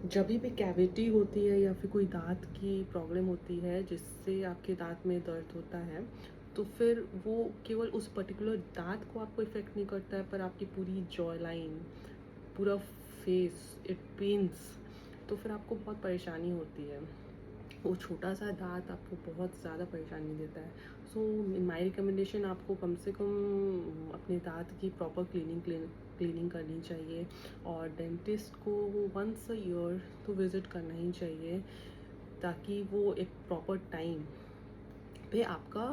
जब भी कैविटी होती है या फिर कोई दाँत की प्रॉब्लम होती है जिससे आपके दाँत में दर्द होता है, तो फिर वो केवल उस पर्टिकुलर दाँत को आपको इफ़ेक्ट नहीं करता है, पर आपकी पूरी जॉ लाइन, पूरा फेस, इट पेन्स। तो फिर आपको बहुत परेशानी होती है। वो छोटा-सा दाँत आपको बहुत ज़्यादा परेशानी देता है। सो इन माय रिकमेंडेशन, आपको कम से कम अपने दाँत की प्रॉपर क्लीनिंग करनी चाहिए, और डेंटिस्ट को वंस अ ईयर तो विज़िट करना ही चाहिए, ताकि वो एक प्रॉपर टाइम पे आपका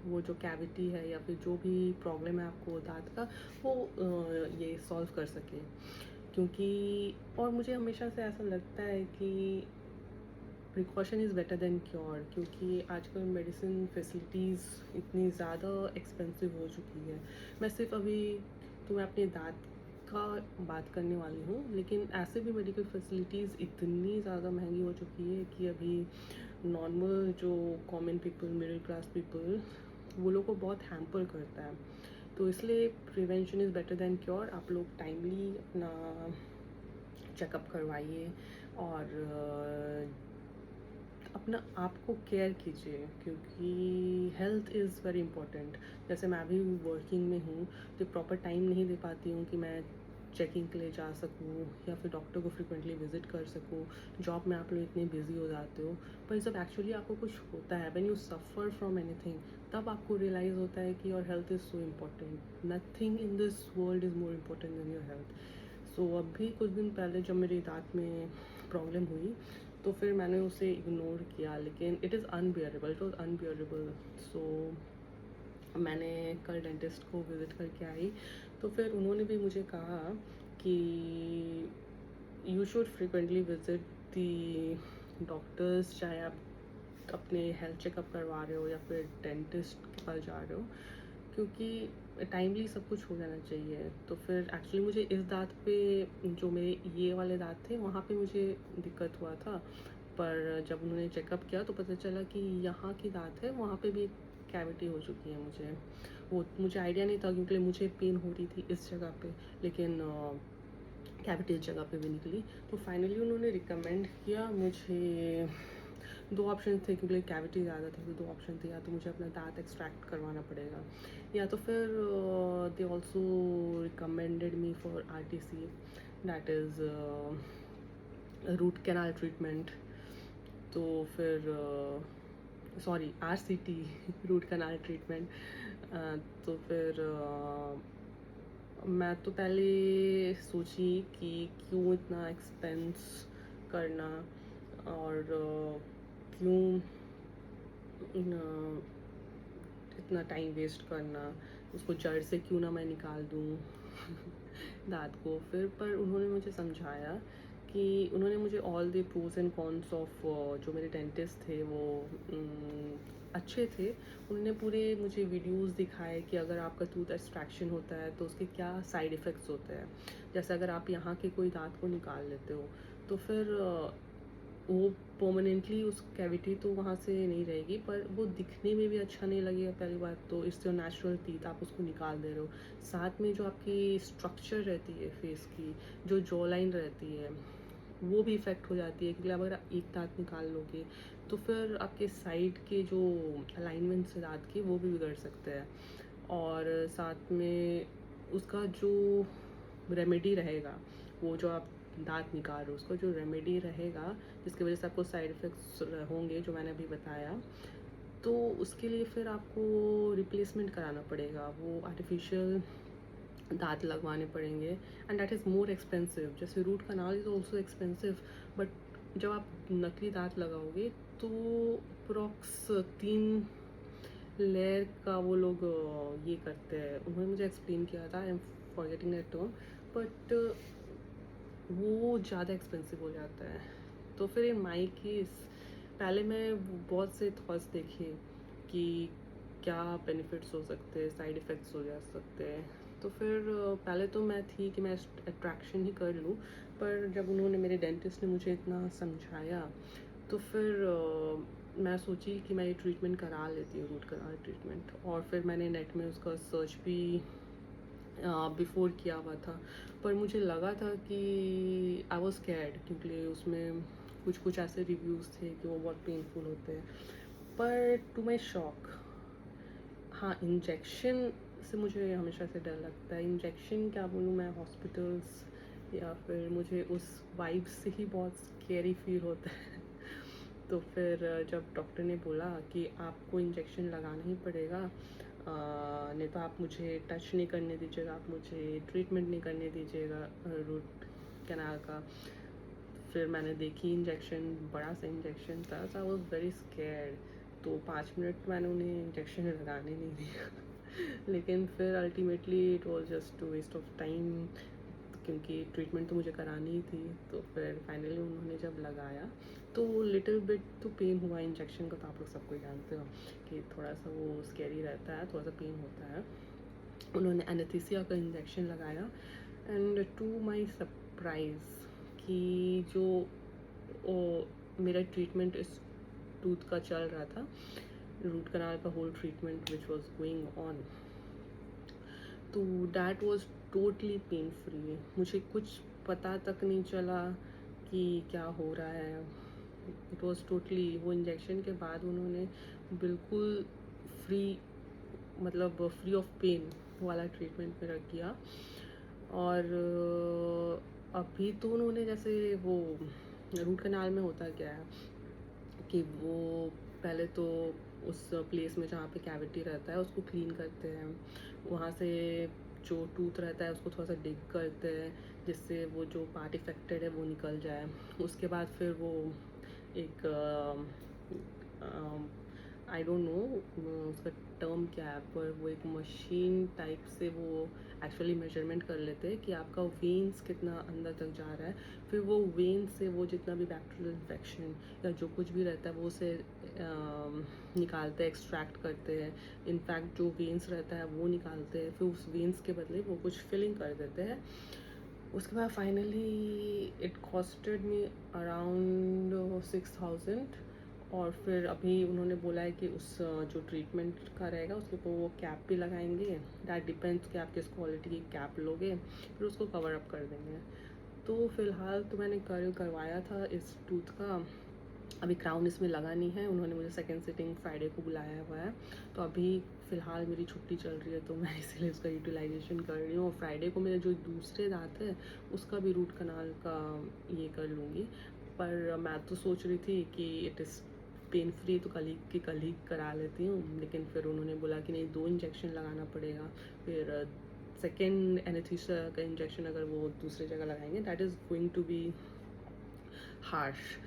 वो जो कैविटी है या फिर जो भी प्रॉब्लम है आपको दाँत का, वो ये सॉल्व कर सके। क्योंकि और मुझे हमेशा से ऐसा लगता है कि precaution is better than cure, क्योंकि आजकल मेडिसिन फैसिलिटीज़ इतनी ज़्यादा एक्सपेंसिव हो चुकी है। मैं सिर्फ अभी तो मैं अपने दाँत का बात करने वाली हूँ, लेकिन ऐसे भी मेडिकल फैसिलिटीज़ इतनी ज़्यादा महंगी हो चुकी है कि अभी नॉर्मल जो common people, middle class people, वो लोग को बहुत हैम्पर करता है। तो इसलिए prevention is better than cure. आप लोग टाइमली अपना चेकअप करवाइए, और अपना आप को केयर कीजिए, क्योंकि हेल्थ इज़ वेरी इंपॉर्टेंट। जैसे मैं अभी वर्किंग में हूँ, तो प्रॉपर टाइम नहीं दे पाती हूँ कि मैं चेकिंग के लिए जा सकूँ या फिर डॉक्टर को फ्रिक्वेंटली विज़िट कर सकूँ। जॉब में आप लोग इतने बिज़ी हो जाते हो, पर जब एक्चुअली आपको कुछ होता है, when you suffer from anything, तब आपको रियलाइज़ होता है कि your health is so important. Nothing in this world is more important than your health. So अभी कुछ दिन पहले जब मेरे दाँत में प्रॉब्लम हुई, तो फिर मैंने उसे इग्नोर किया, लेकिन it is unbearable, it was unbearable. So मैंने कल डेंटिस्ट को विज़िट करके आई, तो फिर उन्होंने भी मुझे कहा कि you should frequently visit the doctors, चाहे आप अपने हेल्थ चेकअप करवा रहे हो या फिर डेंटिस्ट के पास जा रहे हो, क्योंकि टाइमली सब कुछ हो जाना चाहिए। तो फिर एक्चुअली मुझे इस दाँत पे, जो मेरे ये वाले दाँत थे, वहाँ पे मुझे दिक्कत हुआ था, पर जब उन्होंने चेकअप किया तो पता चला कि यहाँ की दाँत है, वहाँ पे भी कैविटी हो चुकी है मुझे। वो मुझे आइडिया नहीं था, क्योंकि मुझे पेन हो रही थी इस जगह पे, लेकिन कैविटी इस जगह पे भी निकली। तो फाइनली उन्होंने रिकमेंड किया मुझे, 2 ऑप्शन थे, क्योंकि कैविटी ज़्यादा थी, तो 2 ऑप्शन थे, या तो मुझे अपना दाँत एक्सट्रैक्ट करवाना पड़ेगा, या तो फिर they also recommended me for RTC, that is root canal treatment. तो फिर sorry, RCT, root canal treatment. तो फिर मैं तो पहले सोची कि क्यों इतना एक्सपेंस करना, और क्यों इतना टाइम वेस्ट करना, उसको जड़ से क्यों ना मैं निकाल दूँ दाँत को। फिर पर उन्होंने मुझे समझाया कि उन्होंने मुझे all the pros and cons of, जो मेरे डेंटिस्ट थे वो अच्छे थे। उन्होंने पूरे मुझे वीडियोस दिखाए कि अगर आपका टूथ एक्सट्रैक्शन होता है तो उसके क्या साइड इफ़ेक्ट्स होते हैं। जैसे अगर आप यहाँ के कोई दाँत को निकाल लेते हो, तो फिर वो परमानेंटली उस कैविटी तो वहाँ से नहीं रहेगी, पर वो दिखने में भी अच्छा नहीं लगेगा। पहली बात तो इससे नेचुरल टीथ आप उसको निकाल दे रहे हो, साथ में जो आपकी स्ट्रक्चर रहती है फेस की, जो जॉ लाइन रहती है, वो भी इफ़ेक्ट हो जाती है, क्योंकि अगर आप एक दाँत निकाल लोगे तो फिर आपके साइड के जो अलाइनमेंट्स है दाँत के, वो भी बिगड़ सकते हैं। और साथ में उसका जो रेमेडी रहेगा, वो जो आप दाँत निकाल रहे हो, उसका जो रेमेडी रहेगा, जिसकी वजह से आपको साइड इफ़ेक्ट्स होंगे जो मैंने अभी बताया, तो उसके लिए फिर आपको रिप्लेसमेंट कराना पड़ेगा, वो आर्टिफिशियल दाँत लगवाने पड़ेंगे, and that is more expensive. जैसे root canal is also expensive, but जब आप नकली दाँत लगाओगे तो अप्रॉक्स 3 लेयर का वो लोग ये करते हैं। उन्होंने मुझे एक्सप्लेन किया था, I am forgetting that term, but वो ज़्यादा एक्सपेंसिव हो जाता है। तो फिर इन माई केस, पहले मैं बहुत से थॉट्स देखे कि क्या बेनिफिट्स हो सकते हैं, साइड इफ़ेक्ट्स हो जा सकते हैं। तो फिर पहले तो मैं थी कि मैं अट्रैक्शन ही कर लूँ, पर जब उन्होंने, मेरे डेंटिस्ट ने मुझे इतना समझाया, तो फिर मैं सोची कि मैं ये ट्रीटमेंट करा लेती हूँ, रूट कनाल ट्रीटमेंट। और फिर मैंने नेट में उसका सर्च भी बिफ़ोर किया हुआ था, पर मुझे लगा था कि आई वॉज स्कैर्ड, क्योंकि उसमें कुछ कुछ ऐसे रिव्यूज़ थे कि वो बहुत पेनफुल होते हैं। पर टू माई शॉक, हाँ, इंजेक्शन से मुझे हमेशा से डर लगता है। इंजेक्शन क्या बोलूँ मैं, हॉस्पिटल्स या फिर मुझे उस वाइब से ही बहुत स्कैरी फील होता है। तो फिर जब डॉक्टर ने बोला कि आपको इंजेक्शन लगाना ही पड़ेगा, नहीं तो आप मुझे टच नहीं करने दीजिएगा, आप मुझे ट्रीटमेंट नहीं करने दीजिएगा रूट कैनाल का। फिर मैंने देखी इंजेक्शन, बड़ा सा इंजेक्शन था, सो आई वॉज वेरी स्कैर्ड। तो 5 मिनट मैंने उन्हें इंजेक्शन लगाने नहीं दिया। लेकिन फिर ultimately it was just waste of time, क्योंकि ट्रीटमेंट तो मुझे करानी ही थी। तो फिर फाइनली उन्होंने जब लगाया तो लिटिल बिट तो पेन हुआ। इंजेक्शन का तो आप लोग सब कोई जानते हो कि थोड़ा सा वो स्कैरी रहता है, थोड़ा सा पेन होता है। उन्होंने एनेस्थीसिया का इंजेक्शन लगाया एंड टू माय सरप्राइज़ कि जो मेरा ट्रीटमेंट इस टूथ का चल रहा था, रूट कनाल का whole treatment which was going on, तो that was totally pain free. मुझे कुछ पता तक नहीं चला कि क्या हो रहा है। इट वाज टोटली, वो इंजेक्शन के बाद उन्होंने बिल्कुल फ्री, मतलब फ्री ऑफ पेन वाला ट्रीटमेंट मेरा किया। और अभी तो उन्होंने, जैसे वो रूट कनाल में होता क्या है कि वो पहले तो उस प्लेस में जहाँ पे कैविटी रहता है उसको क्लीन करते हैं, वहाँ से जो टूथ रहता है उसको थोड़ा सा डिग करते हैं जिससे वो जो पार्ट इफेक्टेड है वो निकल जाए। उसके बाद फिर वो एक आई डोंट नो उसका टर्म क्या है, पर वो एक मशीन टाइप से वो एक्चुअली मेजरमेंट कर लेते हैं कि आपका वेन्स कितना अंदर तक जा रहा है। फिर वो वेन से वो जितना भी बैक्टीरियल इन्फेक्शन या जो कुछ भी रहता है वो उसे निकालते हैं, एक्सट्रैक्ट करते हैं। इनफैक्ट जो वेन्स रहता है वो निकालते हैं, फिर उस वेन्स के बदले वो कुछ फिलिंग कर देते हैं। उसके बाद finally it costed me around 6000। और फिर अभी उन्होंने बोला है कि उस जो ट्रीटमेंट का रहेगा उसके ऊपर वो कैप भी लगाएंगे। दैट डिपेंड्स कि आप किस क्वालिटी की कैप लोगे, फिर उसको कवर अप कर देंगे। तो फ़िलहाल तो मैंने करवाया था इस टूथ का, अभी क्राउन इसमें लगा नहीं है। उन्होंने मुझे सेकेंड सिटिंग फ्राइडे को बुलाया हुआ है, तो अभी फ़िलहाल मेरी छुट्टी चल रही है तो मैं इसीलिए उसका यूटिलाइजेशन कर रही हूँ। और फ्राइडे को मेरे जो दूसरे दांत है उसका भी रूट कनाल का ये कर लूँगी। पर मैं तो सोच रही थी कि इट इज़ पेन फ्री तो कल ही करा लेती हूँ, लेकिन फिर उन्होंने बोला कि नहीं, 2 इंजेक्शन लगाना पड़ेगा। फिर सेकेंड एनेस्थीसिया का इंजेक्शन अगर वो दूसरी जगह लगाएंगे that is going to be harsh.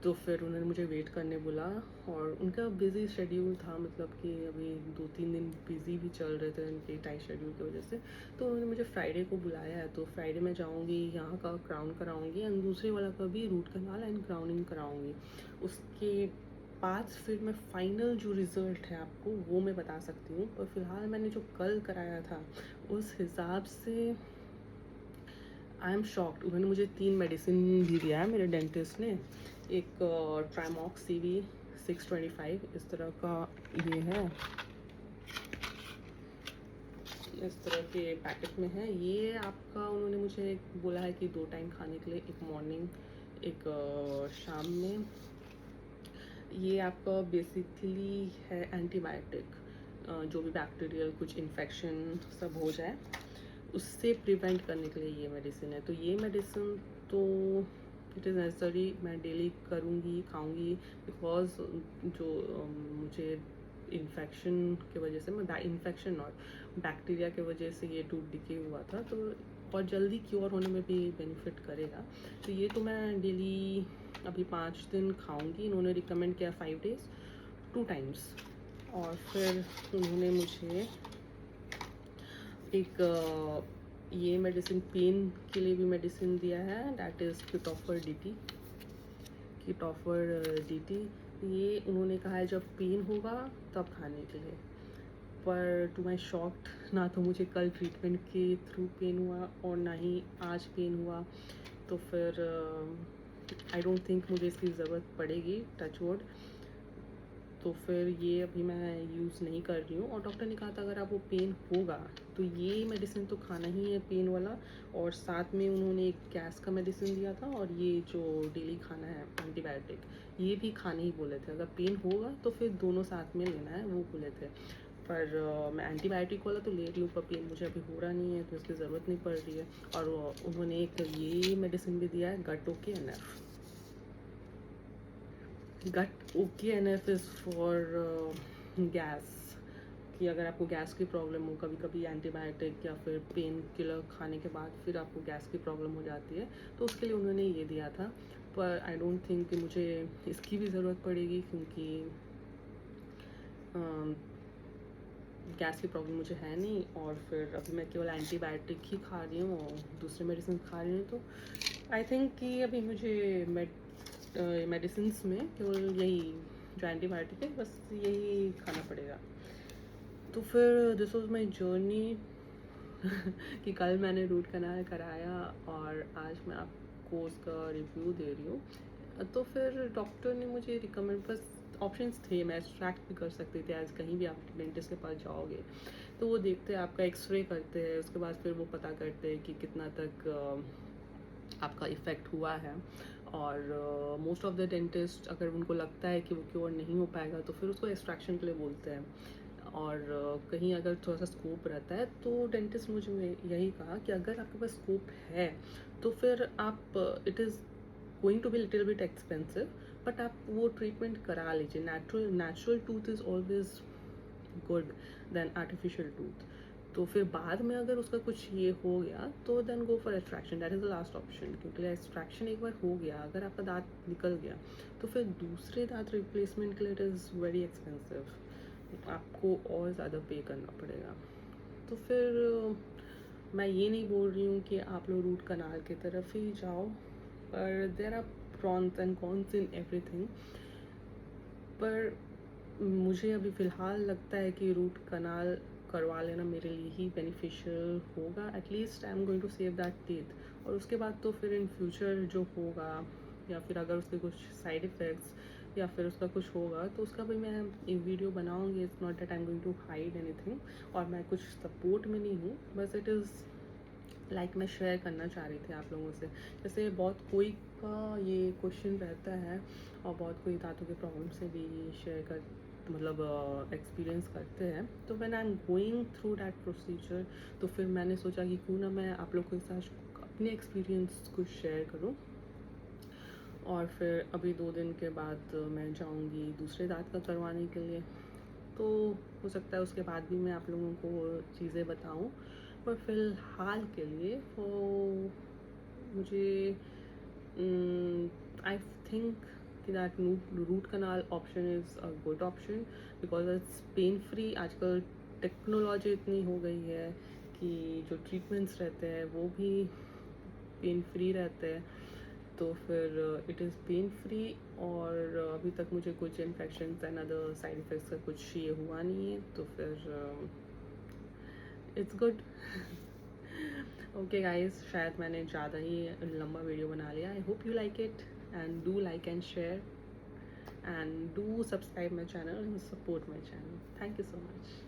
तो फिर उन्होंने मुझे वेट करने बोला। और उनका बिज़ी शेड्यूल था, मतलब कि अभी 2-3 दिन बिज़ी भी चल रहे थे उनके टाइट शेड्यूल की वजह से। तो उन्होंने मुझे फ्राइडे को बुलाया है, तो फ्राइडे मैं जाऊँगी, यहाँ का क्राउन कराऊँगी एंड दूसरे वाला का भी रूट कनाल एंड क्राउनिंग कराऊँगी। उसके बाद फिर मैं फाइनल जो रिज़ल्ट है आपको वो मैं बता सकती हूँ। पर फिलहाल मैंने जो कल कराया था उस हिसाब से आई एम शॉक्ड। उन्होंने मुझे 3 मेडिसिन भी दिया है मेरे डेंटिस्ट ने। एक ट्राइमॉक्स CV 625 इस तरह का ये है, इस तरह के पैकेट में है ये आपका। उन्होंने मुझे बोला है कि 2 टाइम खाने के लिए, एक मॉर्निंग एक शाम में। ये आपका बेसिकली है एंटीबायोटिक, जो भी बैक्टीरियल कुछ इन्फेक्शन सब हो जाए उससे प्रिवेंट करने के लिए ये मेडिसिन है। तो ये मेडिसिन तो इट इज़ नेसेसरी, मैं डेली करूँगी, खाऊँगी, बिकॉज जो मुझे इन्फेक्शन की वजह से, मैं इन्फेक्शन नॉट बैक्टीरिया की वजह से ये टूथ डिके हुआ था, तो और जल्दी क्योर होने में भी बेनिफिट करेगा। तो ये तो मैं डेली अभी 5 दिन खाऊँगी। इन्होंने रिकमेंड किया 5 डेज़ 2 टाइम्स। और फिर उन्होंने मुझे एक ये मेडिसिन, पेन के लिए भी मेडिसिन दिया है, दैट इज़ किटॉफर DT। ये उन्होंने कहा है जब पेन होगा तब खाने के लिए। पर टू माई शॉक्ड, ना तो मुझे कल ट्रीटमेंट के थ्रू पेन हुआ और ना ही आज पेन हुआ। तो फिर आई डोंट थिंक मुझे इसकी ज़रूरत पड़ेगी, टच वुड। तो फिर ये अभी मैं यूज़ नहीं कर रही हूँ। और डॉक्टर ने कहा था अगर आपको पेन होगा तो ये मेडिसिन तो खाना ही है पेन वाला, और साथ में उन्होंने एक गैस का मेडिसिन दिया था, और ये जो डेली खाना है एंटीबायोटिक, ये भी खाने ही बोले थे। अगर पेन होगा तो फिर दोनों साथ में लेना है, वो बोले थे। पर मैं एंटीबायोटिक वाला तो ले रही हूँ, पर पेन मुझे अभी हो रहा नहीं है तो इसकी ज़रूरत नहीं पड़ रही है। और उन्होंने एक ये मेडिसिन भी दिया है, gut okay NF. Gut okay NF is for gas, कि अगर आपको गैस की प्रॉब्लम हो, कभी कभी एंटीबायोटिक या फिर पेन किलर खाने के बाद फिर आपको गैस की प्रॉब्लम हो जाती है, तो उसके लिए उन्होंने ये दिया था। पर आई डोंट थिंक कि मुझे इसकी भी ज़रूरत पड़ेगी, क्योंकि गैस की प्रॉब्लम मुझे है नहीं, और फिर अभी मैं केवल एंटीबायोटिक ही खा रही हूँ और दूसरे मेडिसिन खा रही हूँ। तो आई थिंक कि अभी मुझे मेडिसिन्स में केवल यही जो एंटीबायोटिक है बस यही खाना पड़ेगा। तो फिर दिस वॉज माई जर्नी कि कल मैंने रूट कनाल कराया और आज मैं आपको उसका रिव्यू दे रही हूँ। तो फिर डॉक्टर ने मुझे रिकमेंड, बस ऑप्शंस थे, मैं एक्सट्रैक्ट भी कर सकती थी। आज कहीं भी आप डेंटिस्ट के पास जाओगे तो वो देखते हैं, आपका एक्सरे करते हैं, उसके बाद फिर वो पता करते हैं कि कितना तक आपका इफ़ेक्ट हुआ है। और मोस्ट ऑफ द डेंटिस्ट अगर उनको लगता है कि वो क्योर नहीं हो पाएगा तो फिर उसको एक्सट्रैक्शन के लिए बोलते हैं। और कहीं अगर थोड़ा सा स्कोप रहता है तो डेंटिस्ट मुझे यही कहा कि अगर आपके पास स्कोप है तो फिर आप, it is going to be little bit expensive, but आप वो ट्रीटमेंट करा लीजिए। Natural tooth is always good then artificial tooth. तो फिर बाद में अगर उसका कुछ ये हो गया तो then go for extraction, that is the last option. क्योंकि एक्सट्रैक्शन एक बार हो गया, अगर आपका दांत निकल गया तो फिर दूसरे दांत रिप्लेसमेंट के लिए इट इज़ वेरी एक्सपेंसिव, आपको और ज़्यादा पे करना पड़ेगा। तो फिर मैं ये नहीं बोल रही हूँ कि आप लोग रूट कनाल की तरफ ही जाओ, पर there are pros and cons in everything. पर मुझे अभी फ़िलहाल लगता है कि रूट कनाल करवा लेना मेरे लिए ही बेनिफिशियल होगा। At least I am going to save that teeth. और उसके बाद तो फिर इन फ्यूचर जो होगा, या फिर अगर उसके कुछ साइड इफ़ेक्ट्स या फिर उसका कुछ होगा तो उसका भी मैं एक वीडियो बनाऊंगी। It's not that I am going to hide anything, और मैं कुछ सपोर्ट में नहीं हूँ, बस इट इज़ लाइक मैं शेयर करना चाह रही थी आप लोगों से। जैसे बहुत कोई का ये क्वेश्चन रहता है, और बहुत कोई दांतों के प्रॉब्लम से भी शेयर कर, मतलब एक्सपीरियंस करते हैं। तो when I am going through that procedure, तो फिर मैंने सोचा कि क्यों ना मैं आप लोगों के साथ अपने एक्सपीरियंस कुछ शेयर करूँ। और फिर अभी 2 दिन के बाद मैं जाऊंगी दूसरे दांत का करवाने के लिए, तो हो सकता है उसके बाद भी मैं आप लोगों को चीज़ें बताऊं। पर फ़िलहाल के लिए वो मुझे आई थिंक कि that root canal option is a good option, because it's pain free. आजकल टेक्नोलॉजी इतनी हो गई है कि जो ट्रीटमेंट्स रहते हैं वो भी पेन फ्री रहते हैं। तो फिर इट इज़ पेन फ्री, और अभी तक मुझे कुछ infection and other side effects का कुछ ये हुआ नहीं है, तो फिर इट्स गुड। ओके गाइस, शायद मैंने ज़्यादा ही लंबा वीडियो बना लिया। I hope you like it, and do like and share, and do subscribe my channel and support my channel. Thank you so much.